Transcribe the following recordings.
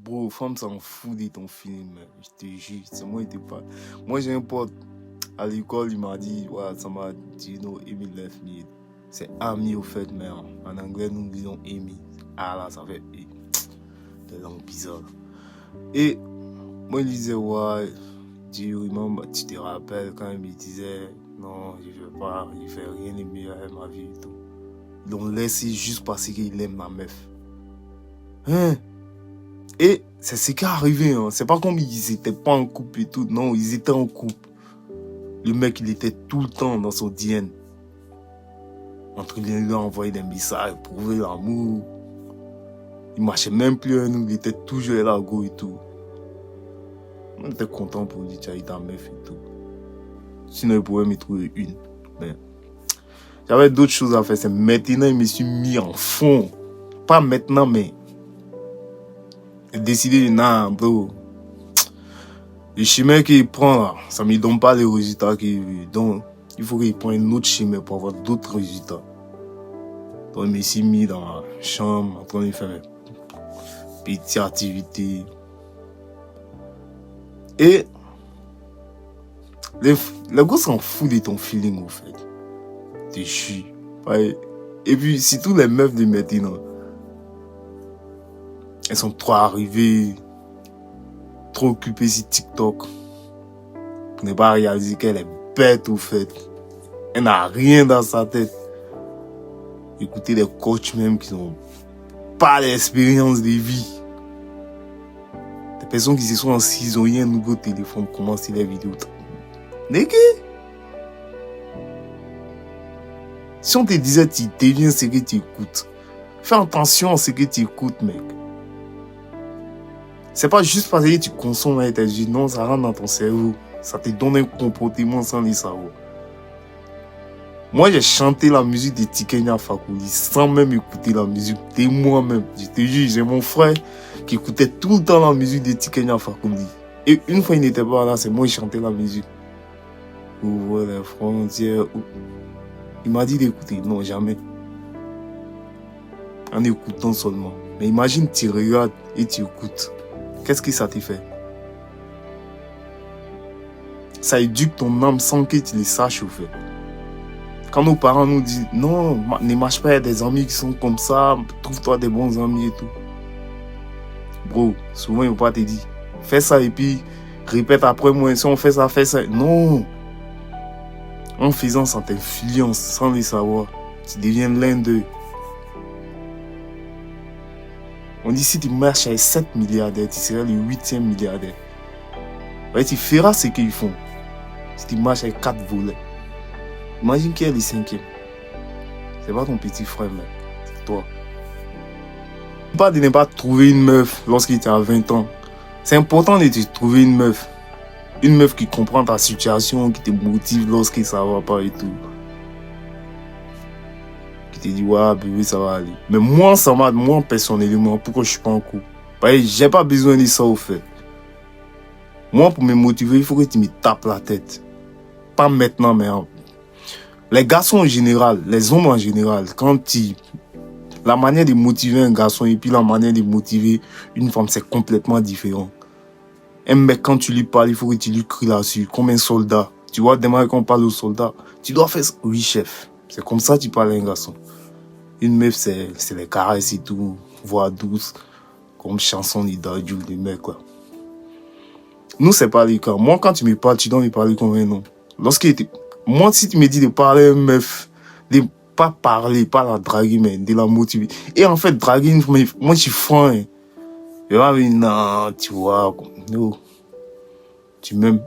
Bro, femme s'en fout de ton film, je te jure. C'est moi qui te parle. Moi, j'ai un pote à l'école, il m'a dit, ouais, ça m'a dit, no, Amy left me. C'est Ami au fait, mais en anglais, nous disons Amy. Ah là, ça fait des langues bizarres. Et moi, il disait, ouais, tu te rappelles quand il me disait, non, je ne veux pas, il ne fait rien de mieux avec ma vie et tout. Ils l'ont laissé juste parce qu'il aime ma meuf. Hein? Et c'est ce qui est arrivé, hein. C'est pas comme ils étaient pas en couple et tout. Non, ils étaient en couple. Le mec, il était tout le temps dans son DN. Entre les deux, envoyer des messages, prouver l'amour. Il marchait même plus à nous, il était toujours là, go et tout. On était content pour lui, tu as eu ta meuf et tout. Sinon, il pouvait me trouver une. Mais j'avais d'autres choses à faire. C'est maintenant, il me suis mis en fond. Pas maintenant, mais j'ai décidé, non, bro. Le chemin qu'il prend là, ça ne me donne pas les résultats qu'il veut. Donc, il faut qu'il prenne un autre chemin pour avoir d'autres résultats. Donc, je me suis mis dans la chambre, en train de faire mes petites activités. Et les gars s'en foutent de ton feeling, au fait. T'es chiant. Ouais. Et puis, surtout les meufs de maintenant, elles sont trop arrivées, trop occupées sur TikTok, pour ne pas réaliser qu'elle est bête, au fait. Elle n'a rien dans sa tête. Écoutez des coachs même qui n'ont pas d'expérience de vie. Des personnes qui se sont assises, ont eu un nouveau téléphone, commencent les vidéos. N'est-ce si on te disait tu deviens ce que tu écoutes, fais attention à ce que tu écoutes, mec. C'est pas juste parce que tu consommes avec tes yeux, non, ça rentre dans ton cerveau. Ça te donne un comportement sans le savoir. Moi, j'ai chanté la musique de Tikenya Fakoly sans même écouter la musique de moi-même. Je te jure, j'ai mon frère qui écoutait tout le temps la musique de Tikenya Fakoly. Et une fois, il n'était pas là, c'est moi qui chantais la musique. Ouvre les frontières. Il m'a dit d'écouter. Non, jamais. En écoutant seulement. Mais imagine, tu regardes et tu écoutes. Qu'est-ce que ça te fait? Ça éduque ton âme sans que tu le saches, au fait. Quand nos parents nous disent, non, ne marche pas avec des amis qui sont comme ça, trouve-toi des bons amis et tout. Bro, souvent ils vont pas te dire, fais ça et puis répète après moi, si on fait ça, fais ça. Non. En faisant, ça t'influence sans le savoir. Tu deviens l'un d'eux. On dit, si tu marches avec 7 milliardaires, tu seras le 8e milliardaire. Ouais, tu feras ce qu'ils font. Si tu marches avec 4 volets. Imagine qui est le 5e. C'est pas ton petit frère, mec. C'est toi. Pas de ne pas trouver une meuf lorsqu'il était à 20 ans. C'est important de te trouver une meuf. Une meuf qui comprend ta situation, qui te motive lorsque ça va pas et tout. Qui te dit, ouais, bébé, ça va aller. Mais moi, ça m'a, moi, personnellement, pourquoi je suis pas en couple? Parce que j'ai pas besoin de ça, au fait. Moi, pour me motiver, il faut que tu me tapes la tête. Pas maintenant, mais les garçons en général, les hommes en général, la manière de motiver un garçon et puis la manière de motiver une femme, c'est complètement différent. Un mec, quand tu lui parles, il faut que tu lui cries là-dessus, comme un soldat. Tu vois, demain, quand on parle au soldat, tu dois faire ça. Oui, chef. C'est comme ça que tu parles à un garçon. Une meuf, c'est les caresses et tout, voix douce, comme chanson d'Idadjou, des mecs, quoi. Nous, c'est pas le cas. Moi, quand tu me parles, tu dois me parler comme un homme. Moi, si tu me dis de parler à une meuf, de pas parler, pas la draguer, mais de la motiver. Et en fait, draguer une femme, moi, je suis franc. Hein. Je vais dire, non, tu vois, non. Tu m'aimes.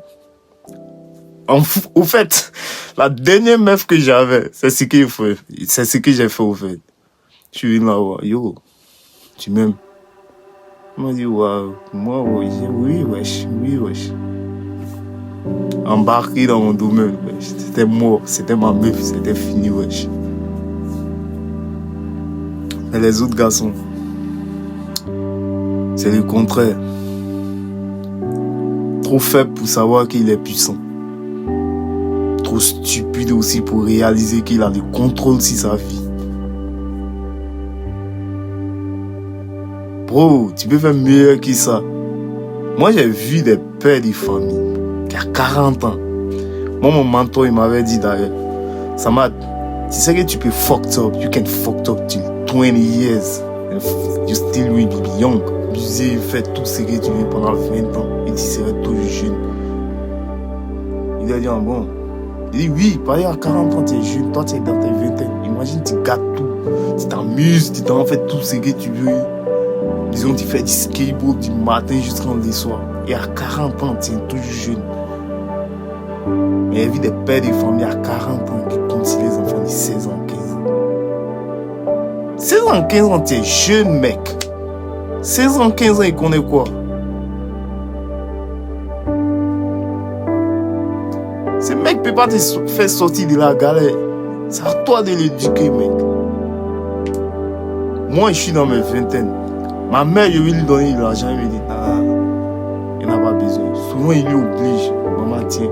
Au fait, la dernière meuf que j'avais, c'est ce que j'ai fait, au fait. Je suis là, yo, tu m'aimes. Elle m'a dit, waouh, moi, oui, wesh. Embarqué dans mon domaine, wesh. C'était mort, c'était ma meuf, c'était fini, wesh. Mais les autres garçons, c'est le contraire. Trop faible pour savoir qu'il est puissant. Trop stupide aussi pour réaliser qu'il a le contrôle sur sa vie. Bro, tu peux faire mieux que ça. Moi, j'ai vu des pères de famille qui a 40 ans. Moi, mon mentor, il m'avait dit d'ailleurs, Samad, tu sais que tu peux fucked up, you can fucked up till 20 years. And you still will be young. Tu fais tout ce que tu veux pendant 20 ans et tu seras toujours jeune. Il a dit, ah bon. Il dit, oui, pareil, à 40 ans, tu es jeune, toi, tu es dans tes vingtaines. Imagine, tu gâtes tout. Tu t'amuses, tu t'en fais tout ce que tu veux. Disons, tu fais du skateboard du matin jusqu'au soir. Et à 40 ans, tu es toujours jeune. Mais il y a vu des pères de famille à 40 ans qui conduisent les enfants de 16 ans, 15 ans. 16 ans, 15 ans, tu es jeune, mec. 16 ans, 15 ans, il connaît quoi? Ce mec ne peut pas te faire sortir de la galère. C'est à toi de l'éduquer, mec. Moi, je suis dans mes vingtaines. Ma mère, je vais lui donner de l'argent. Elle me dit, ah, il n'a pas besoin. Souvent, il lui oblige. Maman, tiens.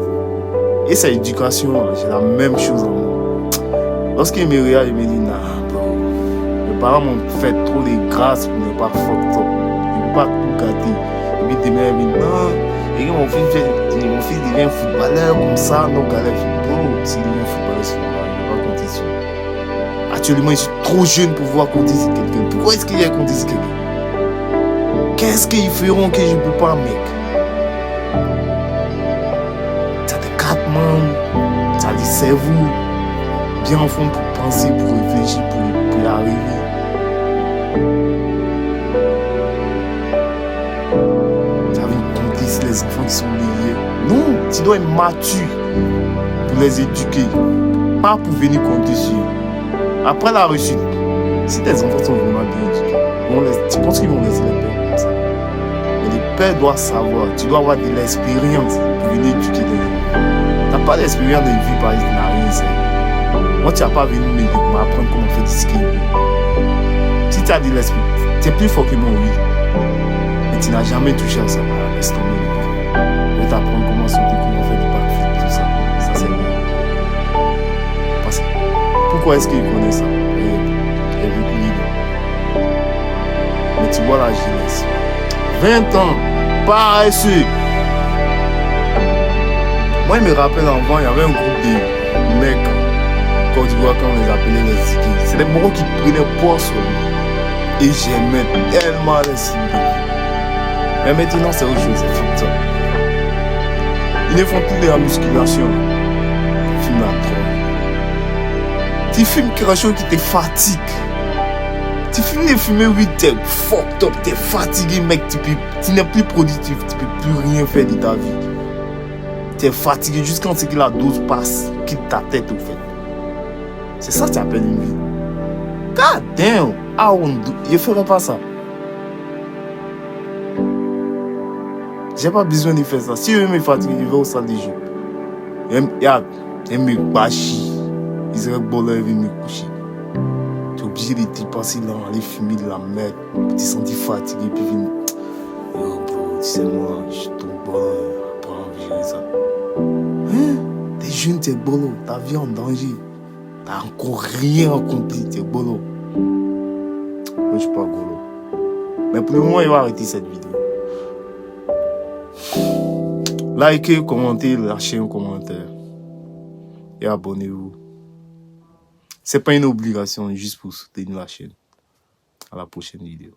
Et sa éducation, j'ai la même chose en moi. Lorsqu'il me regarde, il me dit, nah, bro. Mes parents m'ont fait trop de grâce pour ne pas fucked up. Ils ne peuvent pas tout gâter. Et puis demain, il me dit, non. Et mon fils devient footballeur comme ça, non, galère. Bro, s'il devient footballeur, il ne va pas compter sur. Actuellement, je suis trop jeune pour pouvoir compter sur quelqu'un. Pourquoi est-ce qu'il y a compter sur quelqu'un? Qu'est-ce qu'ils feront que je ne peux pas, mec? Tu as des 4 membres, tu as des cerveaux bien en fond pour penser, pour réfléchir, pour y arriver. Tu as envie de compter sur les enfants qui sont liés. Non, tu dois être mature pour les éduquer, pas pour venir compter sur eux. Après la réussite, si tes enfants sont vraiment bien éduqués, tu penses qu'ils vont laisser les pères comme ça? Mais les pères doivent savoir, tu dois avoir de l'expérience pour venir éduquer des gens. Tu n'as pas d'expérience de vie, par exemple, tu n'as rien fait. Moi, tu n'as pas venu m'apprendre comment faire du skateboard. Si tu as de l'expérience, tu es plus fort que moi, oui. Mais tu n'as jamais touché à ça. Laisse tomber. Je vais t'apprendre comment sauter, comment faire du backflip, tout ça. Ça, c'est bien. Parce que, pourquoi est-ce qu'il connaît ça? Il a vécu l'idée. Mais tu vois la jeunesse. 20 ans, paresseux. Moi, il me rappelle avant, il y avait un groupe de mecs, quand tu vois, quand on les appelait les Ziggy. C'est des morons qui prenaient poids sur lui. Et j'aimais tellement les Ziggy. Mais maintenant, c'est autre chose, c'est fucked up. Ils ne font plus de la musculation. Ils fument la drogue. Tu fumes quelque chose qui te fatigue. Tu finis de fumer, oui, t'es fucked up, t'es fatigué, mec. Tu n'es plus productif, tu ne peux plus rien faire de ta vie. Tu es fatigué jusqu'à ce que la dose passe, quitte ta tête au fait. C'est ça que tu appelles une vie. God damn, je ne ferai pas ça. J'ai pas besoin de faire ça. Si je veux me fatiguer, je vais au salle de jeu. Je me bâchis. Ils seraient bon là, ils vont me coucher. Tu es obligé de te passer là, aller fumer de la merde. Tu te sens fatigué, puis venir. Yo, bro, tu sais, moi, je suis trop bon. Pas envie de gérer ça. Hein? T'es jeune, t'es bolo. Ta vie en danger. T'as encore rien accompli, t'es bolo. Moi, je suis pas bolo. Mais pour le moment, il va arrêter cette vidéo. Likez, commentez, lâchez un commentaire. Et abonnez-vous. C'est pas une obligation, juste pour soutenir la chaîne. À la prochaine vidéo.